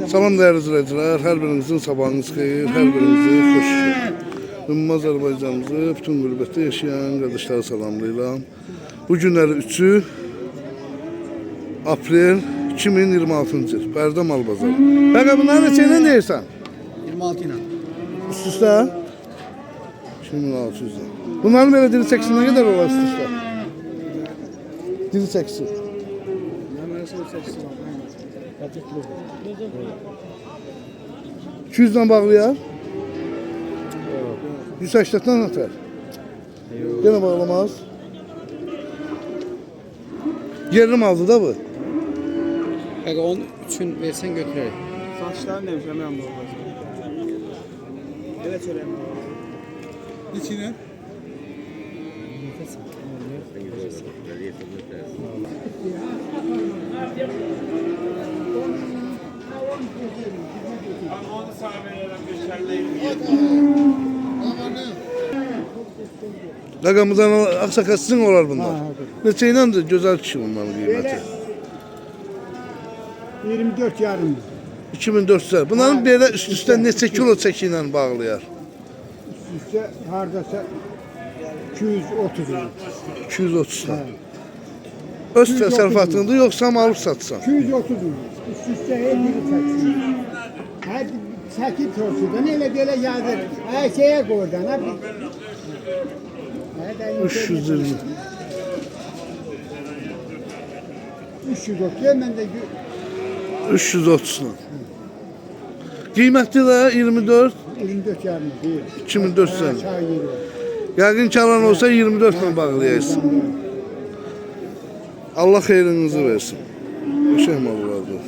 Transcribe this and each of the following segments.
Salam değerli izleyiciler, her birinizin sabahınız xeyir, her birinizi xoş geldiniz. Ümumi Azərbaycanımızı bütün qürbətdə yaşayan qardaşları salamlayıram. Bu günləri 3 aprel 2026-cı il, Bərdə Mal Bazarı. Bəqə bunları neçə ilə deyirsən? 26 ilə. Üst-üstə 2600 lira. Bunların belə diri çəkisi nə qədər olar üst-üstə? Diri çəkisi. 200'den bağlayar. 180'den atar. Gene bağlamaz. Yerli maldı da bu. Bak onun üçün versen götürerek. Saçlar neymiş hemen olmaz. Evet öyle. İçine. Rakamızdan aksakasın olar bunlar. Neçə iləndir gözəl kişi bunların qiyməti. 24 yarım. 2400. Bunların belə üst-üstə neçə kilo çəki ilə bağlayar? Üstüste hardasa 230 lira. 230 lira. Öz təsərrüfatındır yoxsa alıp satsan? 230 lira. Üstüste her biri çeksin. Her çekip tortudan öyle böyle yazır. Her şeye koydan abi. 320. 330 hemen de 330 lira. Qiymətli də 24 24 yarım değil. 2400 lira. Çay geliyor. Yəqin ki alan olsa 24 ilə bağlayarsın. Allah xeyrinizi versin. Şey mallardır.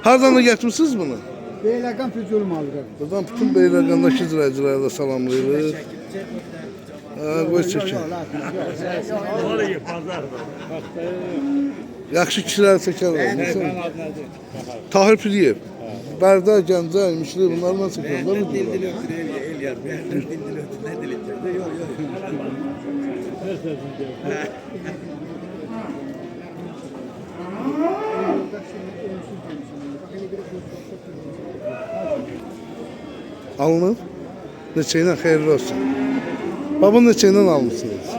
Hardan da gətirmisiniz bunu? Beylerden füzulum alırım. Buradan bütün Beylərqandakı izləyicilərə də salamlayırıq. Qoy çəkin. Yaxşı kişilər çəkərlər. Tahir Piriyev. Bərdə, Gəncə, Mişli bunlarla çəkərlər. Alınır. Neçə ilə xeyirli olsun. Baba neçə ilə almışsınız?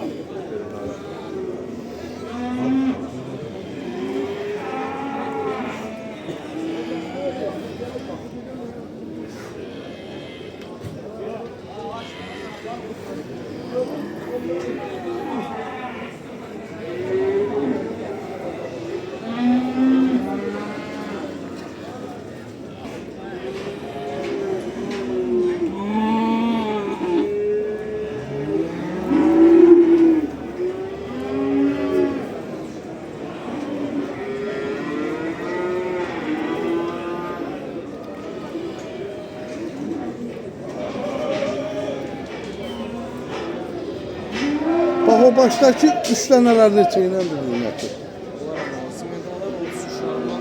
Bak o baştaki üstleneler neçə ilə qiyməti? Simentalar 33 yarımdan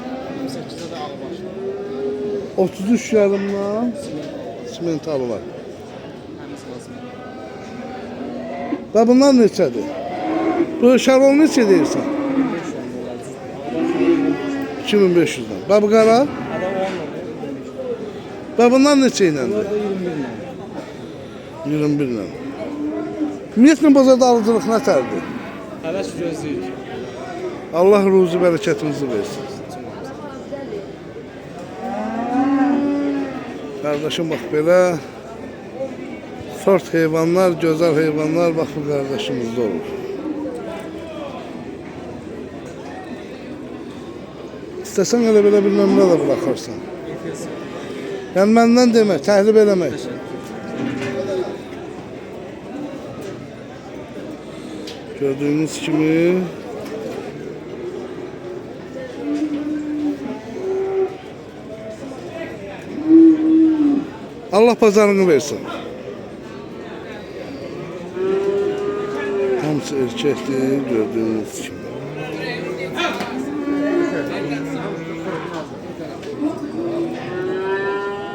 28'e de alı var. 33 yarımdan simentalı var. Hangisi lazım? Və bunlar neçədir? Bu şarol neçə deyirsən? 2500'dan. Və bu qara? Və bunlar neçə iləndir? 21 ilə. Ümumiyyətlə bazarda alıcılıq nətərdir? Həvəs gözləyir. Allah ruzi bərəkətinizi versin. Kardeşim bak belə sort heyvanlar, gözəl heyvanlar bak bu kardeşimizdə olur. İstəsən elə belə bir nömrə də bırakırsan. Yəni məndən demək, təhlib eləmək. Gördüğünüz kimi Allah pazarını versin. Hamısı erkektir gördüğünüz gibi.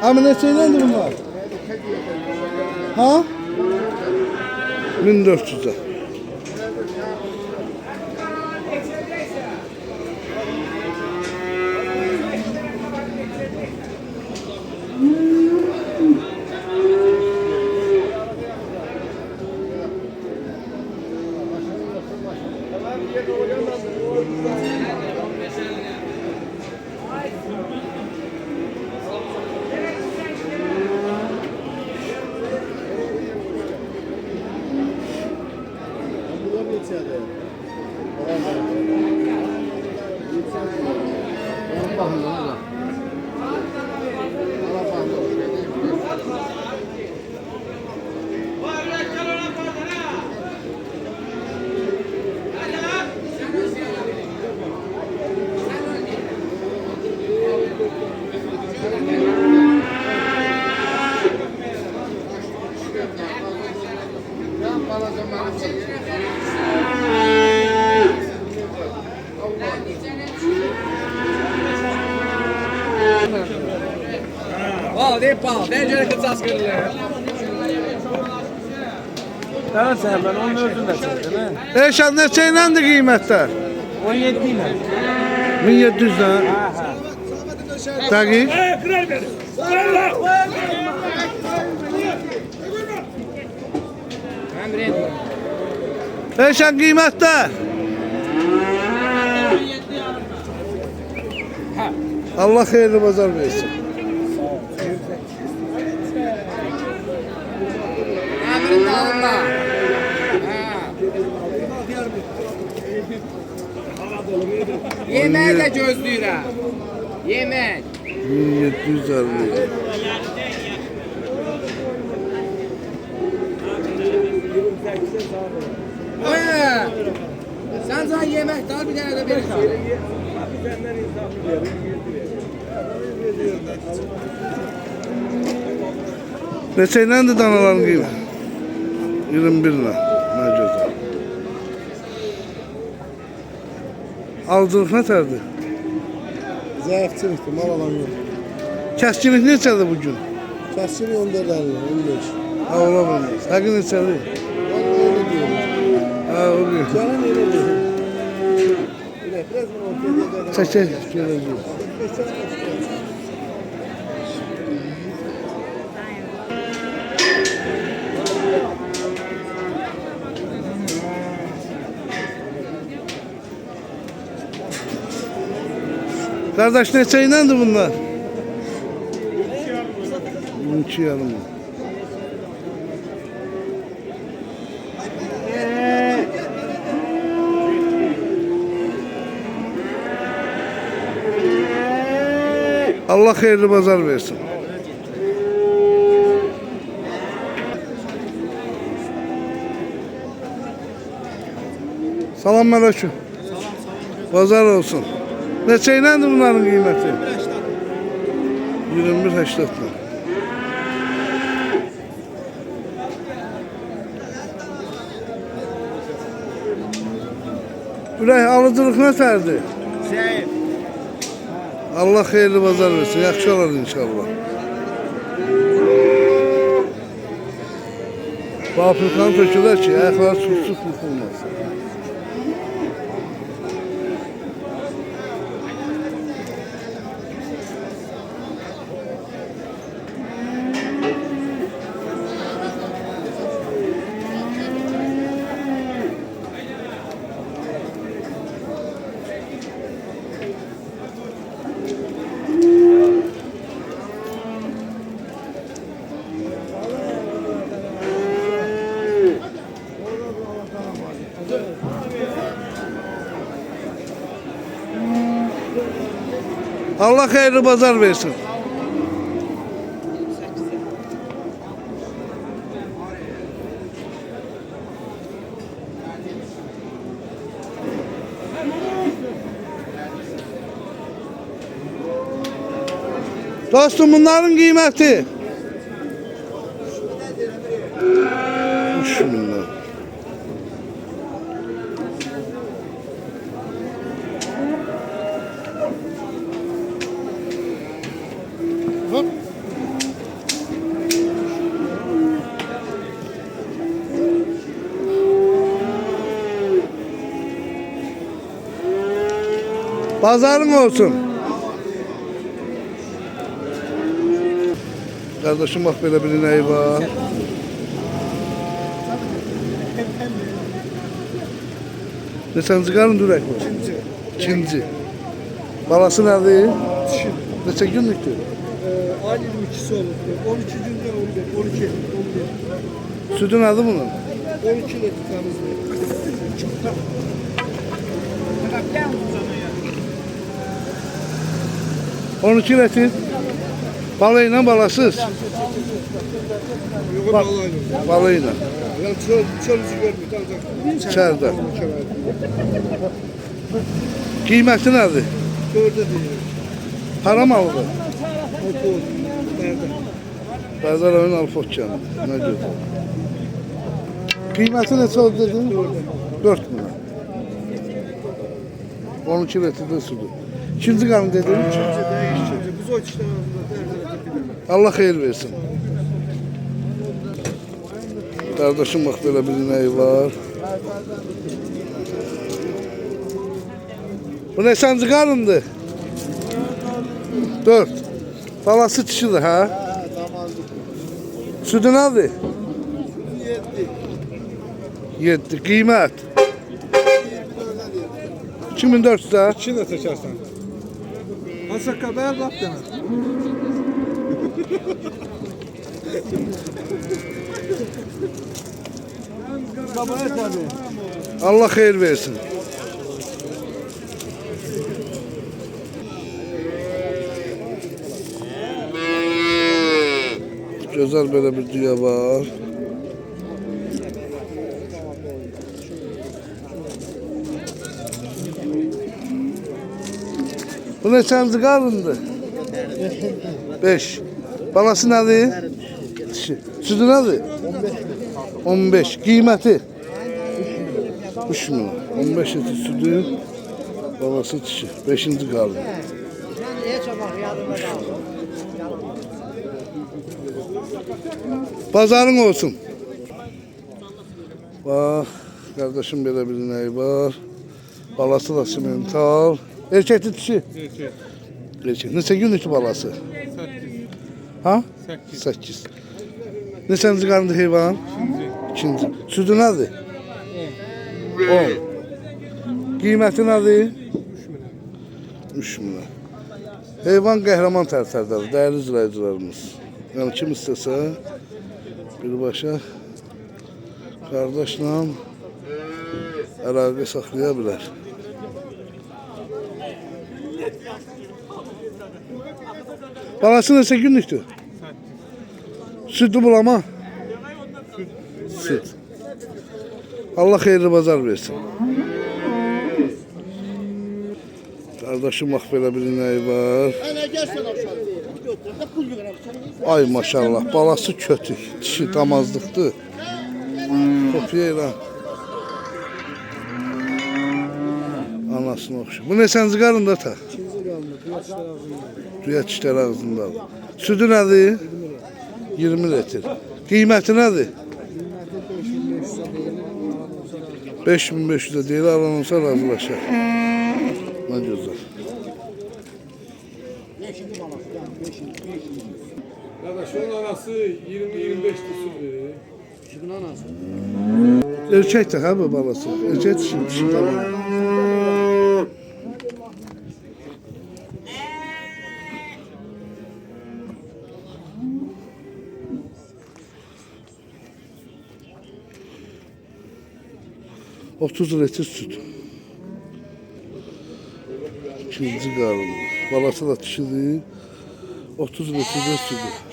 Abi ne şeylendi bunlar? Ha? 1400'e. baxın da. Ala baxın. Al, deyip al. Necə qıcas qırılır. Tamam sen ben onun özünde çektim he. Eşan neçə iləndir qiymətlər? 17 ile. 1700'den. Ha ha. Dəqiq. Əmrin. Eşan qiymətlər. Allah xeyirli bazar versin. Əmrin dalında. Yemək də gözləyirəm. Yemək. 1750. Oya. Sən can yemək dal bir dənə də verirsən. Neçə iləndir danaların qiymət? 21 ilə. Nə gözəl. Alıcılıq nətərdir? Zəifçilikdir, mal alan yox. Kəskinlik neçədir bugün? Kəsir 14.50, 15. Ha, ola bilməz. Həqiq neçədir? Vallahi öyle diyorum. Ha, o gün. Canım öyle diyor. Biraz mı ortaya Çəkək, görəcəyik. Qardaş neçə iləndir bunlar? 2 yarım. Allah xeyirli bazar versin. Salam aleyküm. Bazar olsun. Neçə iləndir bunların qiyməti? 21.80. Ürək alıcılıq nətərdir? Zəif. Allah xeyirli bazar versin. Yaxşı olar inşallah. Bu Afrikanı tökülər ki, ayaqları susuz yıxılmaz. Allah xeyirli bazar versin. Dostum bunların qiyməti 3.000 lira. Pazarın olsun. Kardeşim bak böyle bir ineği var. Neçənci qarın dürək var? İkinci. Balası nədir? Neçə günlükdür? Ayın 22'si olur. 13. günden 11, 12, 11. Sütü nədir bunun? 12 litre temizliği. 12 litre. Balayla balasız. Yox, Bak. vallahi. Balayla. Yəni çölüsü görmür, ancaq İçeride. kəvər. Kıymeti nedir? 4-də deyir. Para mı aldı? Alpol, Bərdə. Bəzər oyun Alfotcan. Ne güzel. Kıymeti ne oldu dedin? 4 milyon. 12 litre sudur. İkinci kanı dedin. Biz o işlər arasında dərdə. Allah xeyir versin. Kardeşim bak böyle bir ineği var. Bu ne sancı karındı? 4. Balası dişidir ha? Sütü nedir? 7. Kıymet? 2400 ha? 2 də çəkərsən. Hansaq qədər lap demə. Babaya tabii. Allah xeyir versin. Güzel böyle bir dünya var. Bu ne çancı karındı? 5. Balası nedir? Dişi. Sütü nedir? 15. Kıymeti? 3 milyon. 15 eti sütü. Balası dişi. 5. karın. Pazarın olsun. Bak kardeşim böyle bir ineği var. Balası da simental. Erkekli dişi. Erkek. Neçə günlükdür balası? 8. Ha? 8. Neçənci qarındı heyvan? 2. Sütü nədir? 10. Qiyməti nədir? 3 milyon. Heyvan qəhrəman tərtərdədir, dəyərli izləyicilərimiz. Yəni kim istəsə birbaşa qardaşla əlaqə saxlaya bilər. Balası neçə günlükdür? Sütü bulama? Süt. Allah xeyirli bazar versin. Kardeşim bak böyle bir ineği var. Ay maşallah balası kötü. Dişi damazlıqdır. Kopya ilə. Anasını oxşu. Bu neçənci qarında ta? Düya çişlər ağzındadır. Sütü nədir? 20 litre. Qiyməti nədir? 5500'e değil, alan olsa razılaşar. Ne güzel. Qardaş, onun anası 20-25 tutudur. Kimin anası? Erkek de ha bu balası. Erkek dişi tamam. Otuz litre süt. İkinci karın. Balası da dişidir. 30 litre de sütü.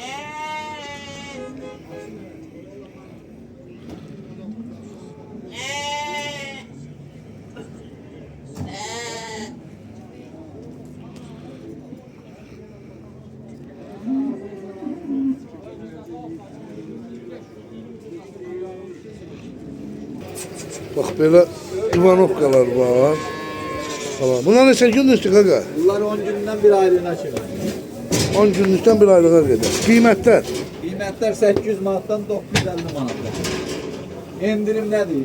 Bak böyle Ivanovkalar var. Falan. Bunlar neçə gündür qaqa? Bunlar 10 gündən bir aylığına çıxır. 10 günlükdən bir aylığa qədər. Qiymətlər? Qiymətlər 800 manatdan 950 manatdan. Endirim nədir?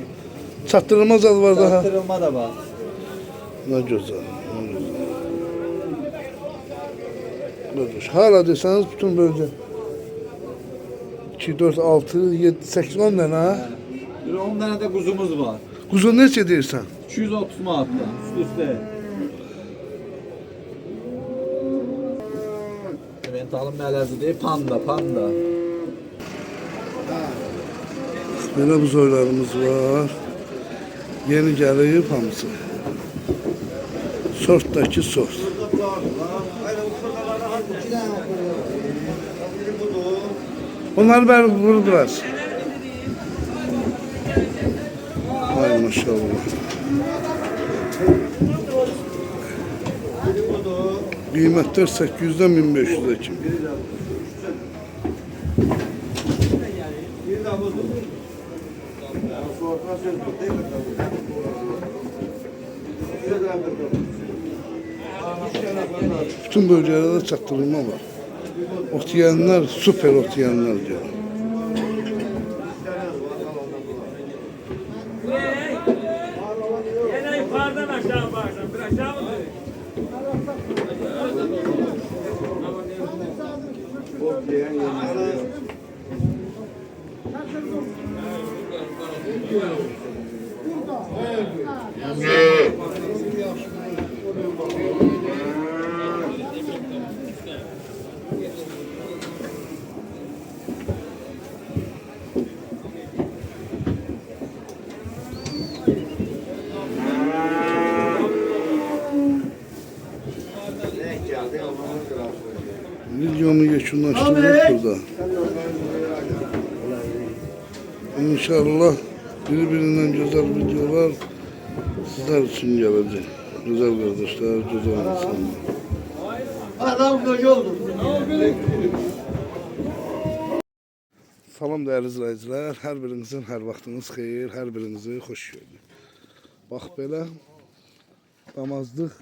Çatdırılmaz adı var daha. Çatdırılma da var. Ne güzel. Ne güzel. Qardaş, hala desəniz bütün bölgə 2, 4, 6, 7, 8, 10 dənə ha? Bir 10 dənə də quzumuz var. Quzu neçə deyirsən? 230 manatdan. Üst-üstə. Mentalın mələzidir. Panda, panda. Belə buzoylarımız var. Yeni gəlib hamısı. Sortdakı sort. Onlar beri vur biraz. Ay maşallah. Kıymetler 800'den 1500'e kim? Bütün bölgelerde çaktırılma var. Ot yiyenler, süper ot yiyenler diyor. Yine yukarıdan aşağı bakarsan, bir aşağı mı? Videomu geçinleştirdik burada. İnşallah birbirinden güzel videolar sizler için gelecek. Güzel kardeşler, güzel insanlar. Adam koca oldu. Salam değerli izləyicilər, hər birinizin hər vaxtınız xeyir, hər birinizi xoş gördük. Bax belə damazlıq,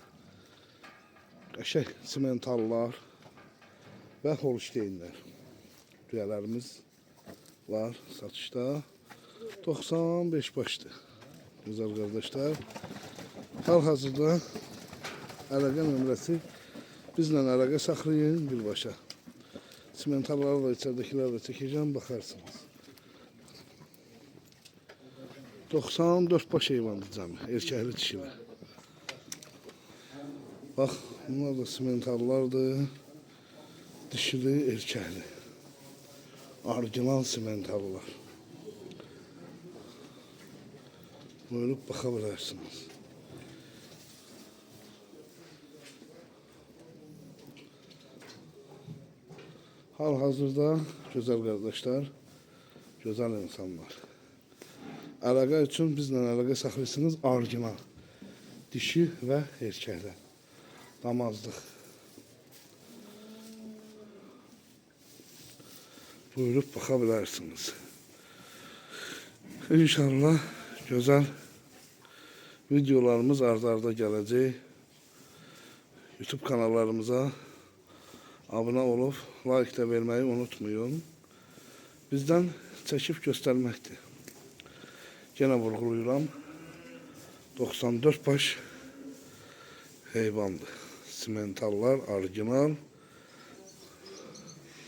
qəşəng simentallar və holşteynlər. Düyələrimiz var satışda. 95 başdır. Güzel kardeşler. Hal-hazırda əlaqə nömrəsi bizlə əlaqə saxlayın birbaşa. Simentalları da içərdəkiləri də çəkəcəm, baxarsınız. 94 baş heyvandır cəmi, erkəkli dişili. Bax, bunlar da simentallardır. Dişili, erkəkli. Orijinal simentallar. Buyurup bakabilirsiniz. Hal-hazırda güzel kardeşler, güzel insanlar. Əlaqə üçün bizlə əlaqə saxlayırsınız, orijinal. Dişi və erkəklər. Damazlıq. Buyurup bakabilirsiniz. İnşallah güzel videolarımız arda gelecek. YouTube kanallarımıza abone olup like de vermeyi unutmayın. Bizden çekip göstermektir. Gene vurguluyorum. 94 baş heyvandı. Simentallar, orijinal.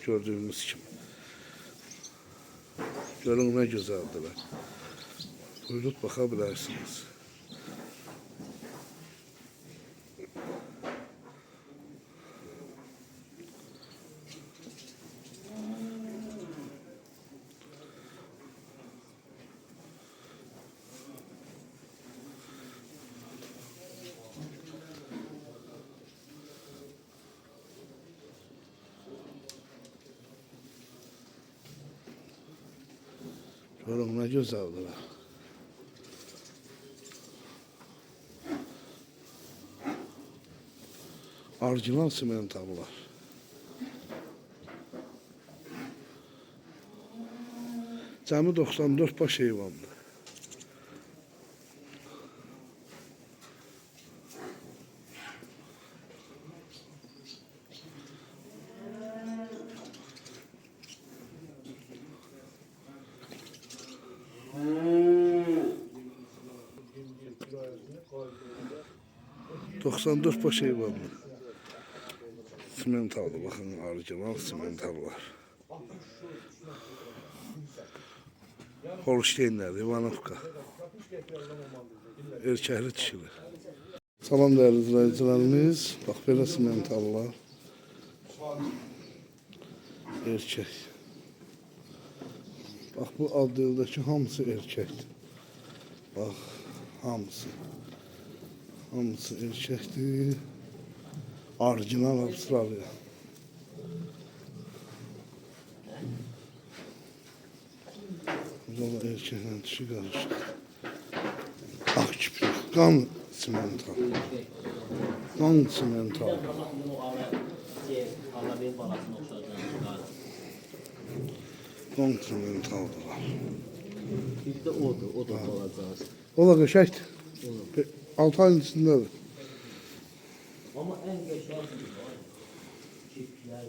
Gördüğümüz gibi. Görün ne güzeldiler. Buyurup bakabilirsiniz. Görün ne güzeldiler. Orijinal simentallar. Cəmi 94 baş heyvandır. ...94 baş heyvandır. Simentaldı, bakın orijinal simentallar. Holşteynler, Ivanovka. Erkəkli dişili. Salam değerli izləyicilərimiz. Bax belə simentallar. Erkək. Bax bu adildəki hamısı erkəkdir. Bax hamısı. Hamısı erkəkdir. Orijinal Avustralya. Burada da erkekle dişi karışık. Ak küpür. Kan simental. Kan simental. Kan simentaldılar. Bir de odur, o da olacaq. O da qəşəkdir. 6 ayın içindədir. Amma ən qəşəng çiftlər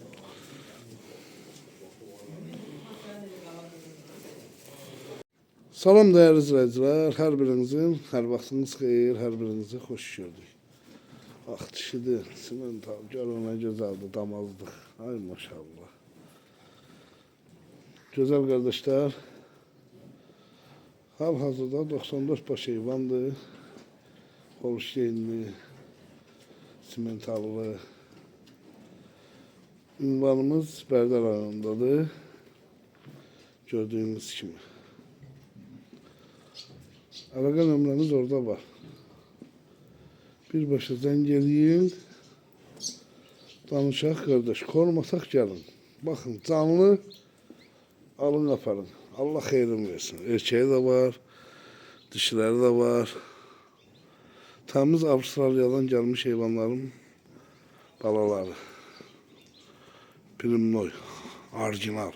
Salam değerli izleyiciler, her birinizin, her vaxtınız xeyir, her birinizi hoş gördük. Ax dişidir, simental, görün ne güzeldir, damazlıq. Ay maşallah. Güzel kardeşler, hal-hazırda 94 baş heyvandır. Holşteynli, simentallı. Ünvanımız Bərdə rayonundadır. Gördüğünüz kimi. Əlaqə nömrəmiz orada var. Birbaşa zəng eləyin. Danışaq qardaş, kormasaq gəlin. Baxın, canlı alın aparın. Allah xeyrin versin. Erkeği də var, dişiləri də var. Təmiz Avustraliyadan gəlmiş heyvanların balaları. Primnoy, orijinal.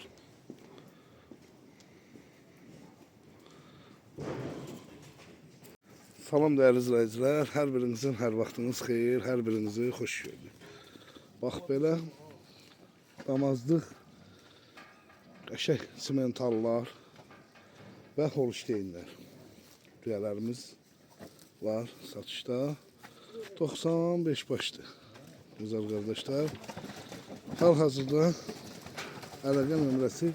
Salam değerli izleyiciler, her birinizin her vaxtınız xeyir, her birinizi hoş gördük. Bax belə damazlıq, qəşəng simentallar və holşteynlər. Düyələrimiz var satışda. 95 başdır. Güzel kardeşler. Hal-hazırda əlaqə nömrəsi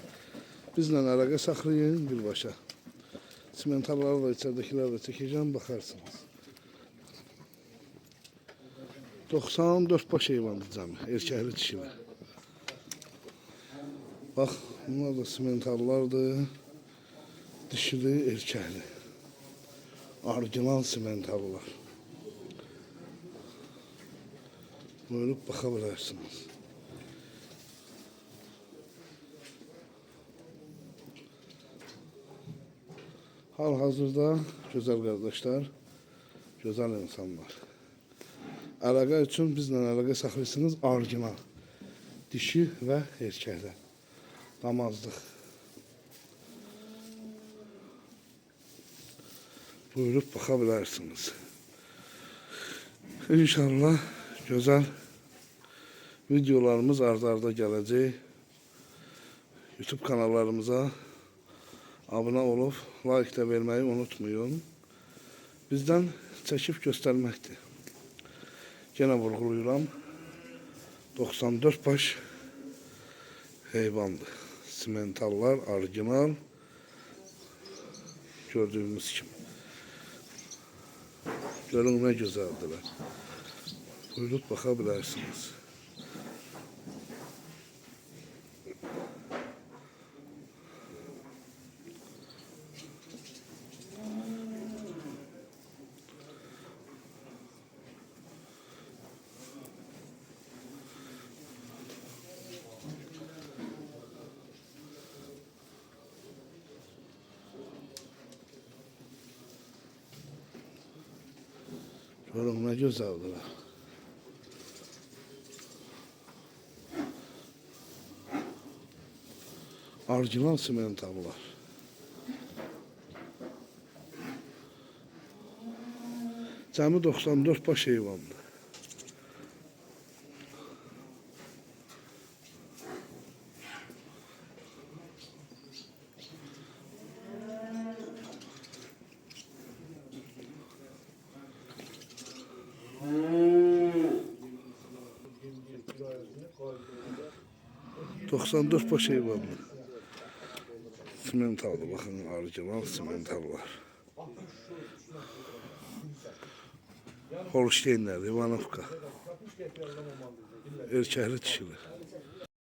bizlə əlaqə saxlayın birbaşa. Simentalları da içeridekiler de çekeceğim, bakarsınız. 94 baş heyvandır cəmi, erkəkli dişili. Bax, bunlar da simentallardır. Dişili, erkəkli. Orijinal simentallar. Buyurup bakabilirsiniz. Hal-hazırda güzel kardeşler, güzel insanlar. Əlaqə üçün bizlə əlaqə saxlayırsınız, orijinal. Dişi və erkəklər. Damazlıq. Buyurup bakabilirsiniz. İnşallah güzel videolarımız arda gələcək. YouTube kanallarımıza abone olup like de vermeyi unutmayın. Bizden çekip göstermektir. Gene vurguluyorum. 94 baş heyvandı. Simentallar, orijinal. Gördüğünüz gibi. Görün ne güzeldiler. Buyurup bakabilirsiniz. Görün ne güzeldiler. Orijinal simentallar. Cəmi 94 baş heyvandır. ...94 baş heyvanlı. Simentallı, bakın orijinal simentallar. Holşteynler, Ivanovka. Erkəkli dişili.